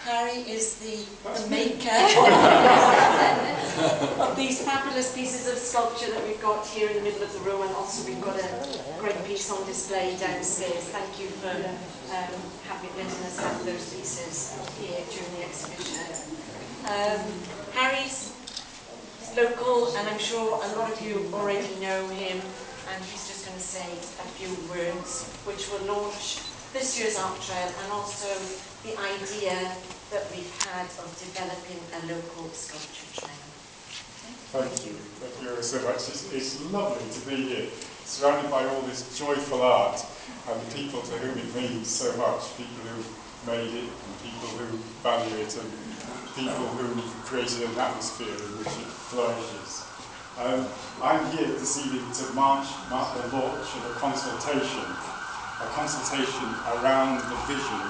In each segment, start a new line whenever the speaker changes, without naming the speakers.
Harry is the maker of these fabulous pieces of sculpture that we've got here in the middle of the room, and also we've got a great piece on display downstairs. Thank you for letting us have those pieces here during the exhibition. Harry's local, and I'm sure a lot of you already know him, and he's just going to say a few words which will launch this year's art trail, and also the idea that we've had of developing a local sculpture trail.
Thank you so much. It's lovely to be here, surrounded by all this joyful art and people to whom it means so much, people who've made it and people who value it and people who've created an atmosphere in which it flourishes. I'm here this evening to mark the launch of a consultation around the vision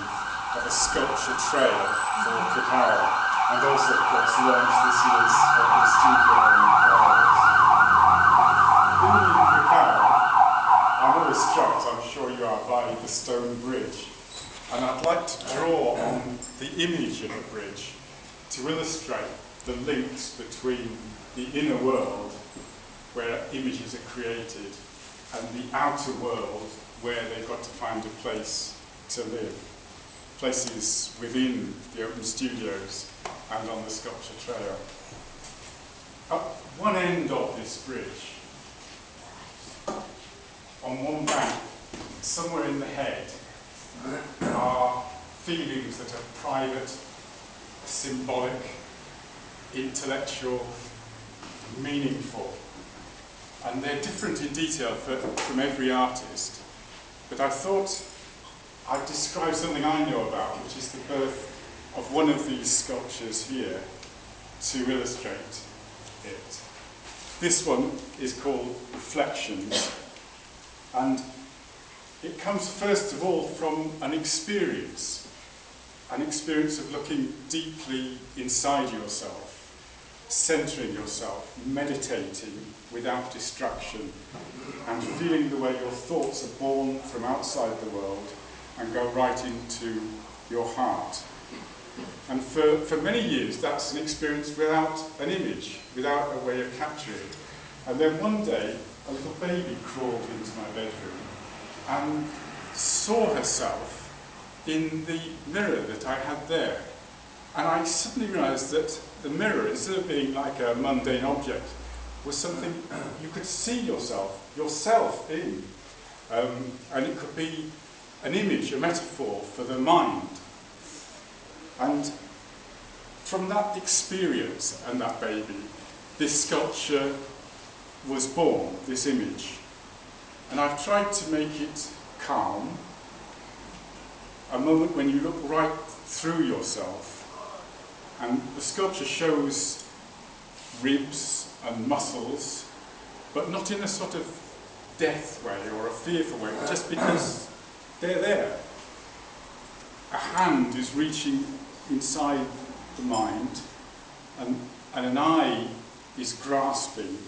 of a sculpture trail for Crickhowell, and also, of course, launch this year's Open Studio in Iles. In Crickhowell, I'm always struck, as I'm sure you are, by the stone bridge, and I'd like to draw on the image of the bridge to illustrate the links between the inner world, where images are created, and the outer world, where they've got to find a place to live. Places within the Open Studios and on the sculpture trail. At one end of this bridge, on one bank, somewhere in the head, are feelings that are private, symbolic, intellectual, meaningful. And they're different in detail from every artist. But I thought I'd describe something I know about, which is the birth of one of these sculptures here, to illustrate it. This one is called Reflections, and it comes first of all from an experience of looking deeply inside yourself, centering yourself, meditating without distraction, and feeling the way your thoughts are born from outside the world and go right into your heart. And for many years, that's an experience without an image, without a way of capturing it. And then one day, a little baby crawled into my bedroom and saw herself in the mirror that I had there. And I suddenly realized that the mirror, instead of being like a mundane object, was something you could see yourself in. And it could be an image, a metaphor for the mind. And from that experience and that baby, this sculpture was born, this image. And I've tried to make it calm, a moment when you look right through yourself. And the sculpture shows ribs and muscles, but not in a sort of death way or a fearful way, just because they're there. A hand is reaching inside the mind, and an eye is grasping,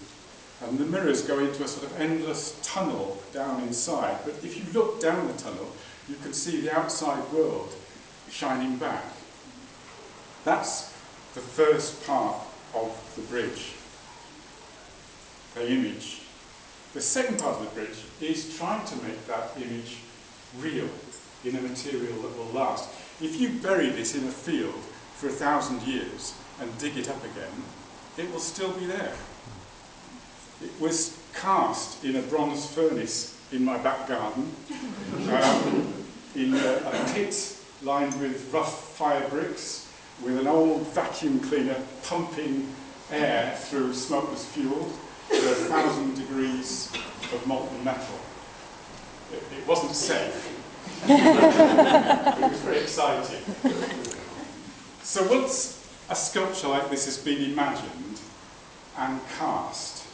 and the mirrors go into a sort of endless tunnel down inside. But if you look down the tunnel, you can see the outside world shining back. That's the first part of the bridge, the image. The second part of the bridge is trying to make that image real in a material that will last. If you bury this in a field for 1,000 years and dig it up again, it will still be there. It was cast in a bronze furnace in my back garden, in a pit lined with rough fire bricks, with an old vacuum cleaner pumping air through smokeless fuel to 1,000 degrees of molten metal. It wasn't safe. It was very exciting. So once a sculpture like this has been imagined and cast,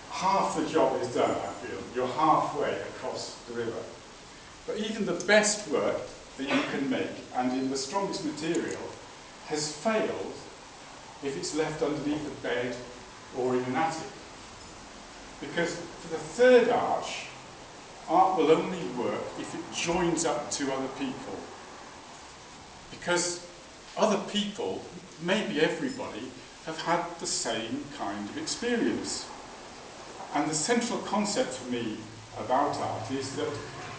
half the job is done, I feel. You're halfway across the river. But even the best work that you can make, and in the strongest material, has failed if it's left underneath a bed or in an attic. Because for the third arch, art will only work if it joins up to other people. Because other people, maybe everybody, have had the same kind of experience. And the central concept for me about art is that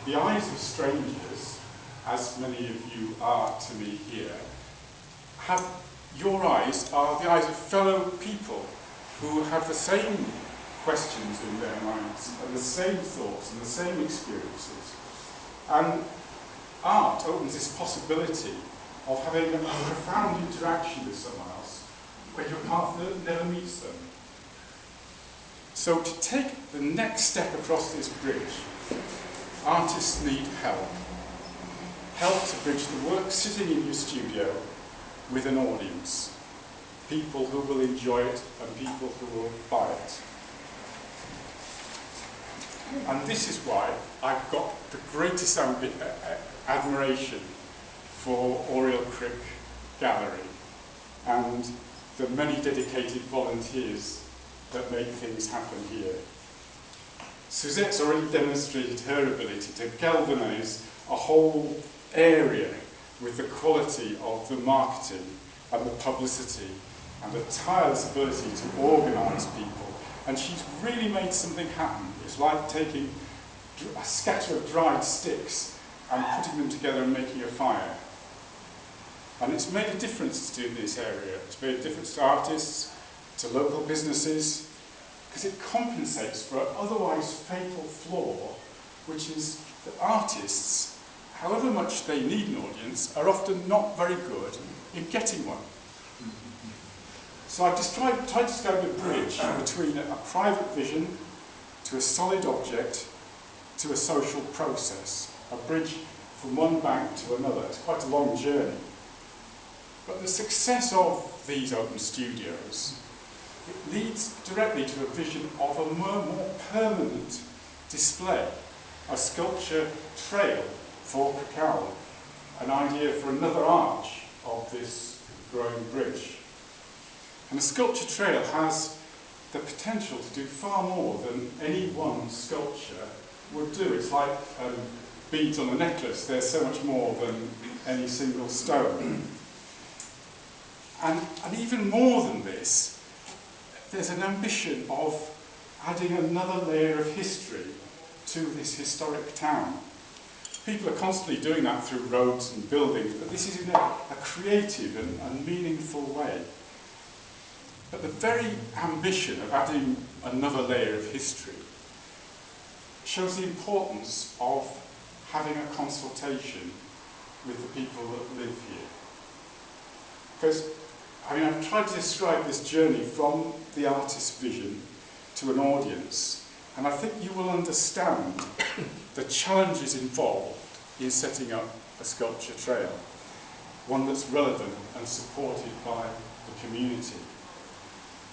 the eyes of strangers, as many of you are to me here, your eyes are the eyes of fellow people who have the same questions in their minds and the same thoughts and the same experiences. And art opens this possibility of having a profound interaction with someone else when your partner never meets them. So to take the next step across this bridge, artists need help. Help to bridge the work sitting in your studio with an audience. People who will enjoy it and people who will buy it. And this is why I've got the greatest admiration for Oriel Cric Gallery and the many dedicated volunteers that make things happen here. Suzette's already demonstrated her ability to galvanise a whole area with the quality of the marketing and the publicity and the tireless ability to organise people. And she's really made something happen. It's like taking a scatter of dried sticks and putting them together and making a fire. And it's made a difference to this area. It's made a difference to artists, to local businesses, because it compensates for an otherwise fatal flaw, which is that artists, however much they need an audience, are often not very good in getting one. So I've just tried to describe a bridge between a private vision to a solid object to a social process, a bridge from one bank to another. It's quite a long journey. But the success of these open studios, it leads directly to a vision of a more permanent display, a sculpture trail for Crickhowell, an idea for another arch of this growing bridge. And a sculpture trail has the potential to do far more than any one sculpture would do. It's like beads on a necklace. There's so much more than any single stone. And even more than this, there's an ambition of adding another layer of history to this historic town. People are constantly doing that through roads and buildings, but this is in a creative and meaningful way. But the very ambition of adding another layer of history shows the importance of having a consultation with the people that live here. Because, I mean, I've tried to describe this journey from the artist's vision to an audience, and I think you will understand the challenges involved in setting up a sculpture trail, one that's relevant and supported by the community.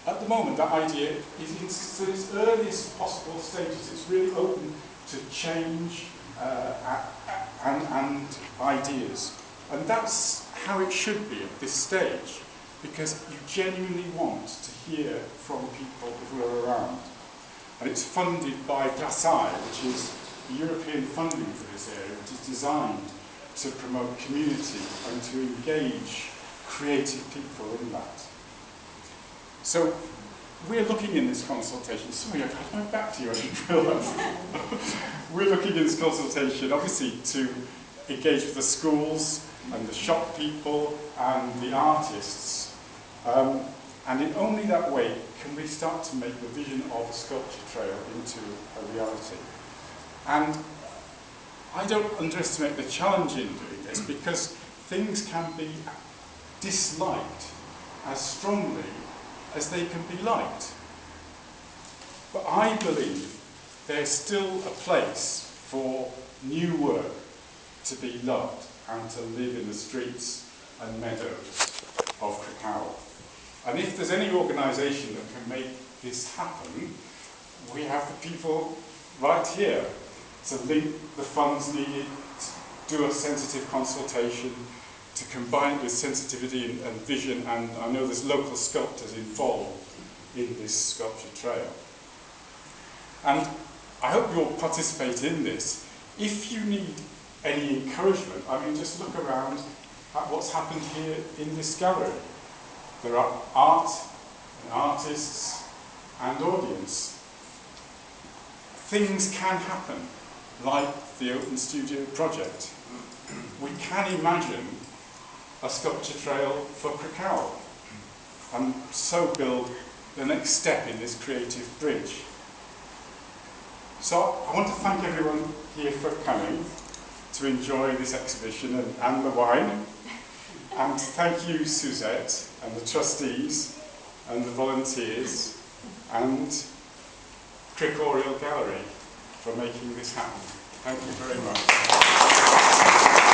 At the moment, that idea is in its earliest possible stages. It's really open to change and ideas. And that's how it should be at this stage, because you genuinely want to hear from people who are around. And it's funded by Glassai, which is the European funding for this area, which is designed to promote community and to engage creative people in that. So we're looking in this consultation, sorry, I got my back to you, I didn't realise. We're looking in this consultation, obviously, to engage with the schools and the shop people and the artists. And in only that way can we start to make the vision of a sculpture trail into a reality. And I don't underestimate the challenge in doing this, because things can be disliked as strongly as they can be liked. But I believe there's still a place for new work to be loved and to live in the streets and meadows of Crickhowell. And if there's any organisation that can make this happen, we have the people right here to link the funds needed, to do a sensitive consultation, to combine it with sensitivity and vision, and I know there's local sculptors involved in this sculpture trail. And I hope you'll participate in this. If you need any encouragement, I mean, just look around. at what's happened here in this gallery. There are art and artists and audience. Things can happen, like the Open Studio project. We can imagine a sculpture trail for Crickhowell and so build the next step in this creative bridge. So I want to thank everyone here for coming to enjoy this exhibition and the wine. And thank you, Suzette, and the trustees, and the volunteers, and Cric Oriel Gallery for making this happen. Thank you very much.